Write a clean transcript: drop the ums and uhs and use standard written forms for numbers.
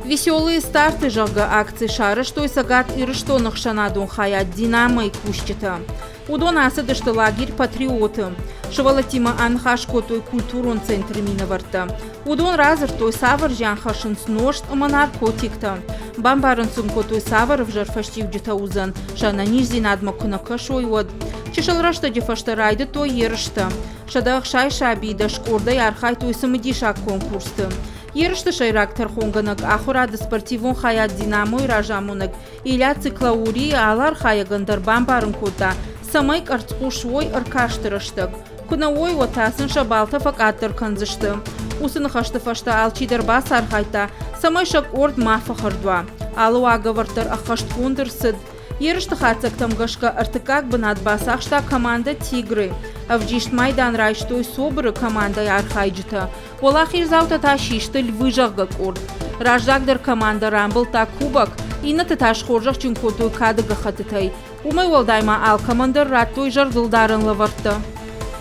Веселые старты жага акции шары, что и сагат и рештонах шанадун хаят динамо и кущита. Удон асадышты лагерь патриоты. Шевалатима анхашко той культурон центре миноварта. Удон разыр той савар жанхашын сношт ама наркотикта. Бамбарын сумко той савар в жарфаштив джитаузан. Шана нижзи надма кунака шойвод. Чешалрашта дефашта райды той ерышта. Шадах шай шабида шкорда ярхай той самыдишак конкурсты. Ерышты шайрак тархонганак ахурады спортивон хаят динамо и ражамунак. Иля циклаури алар хаягандар бамбарын кота. Самай карцкушвой аркаштырыштык. Кунавой ватасын шабалта факаттыр канзышты. Усын хаштыфашта алчидар бас архайта. Самай шак орд мафахардва. Алу агавартар ахашткундыр сыд. Ерышты хацак тамгашка артыкак бынат басахшта команда «Тигры». Авджишт майдан райштой собры команда архайджита. Волахир заута ташишты львы жагак орд. Раждагдар команда рамбл та кубак. Ина тыташ хоржак чункотой кадыга хатытай. Умай волдайма ал командар раттой жардылдарын лаварты.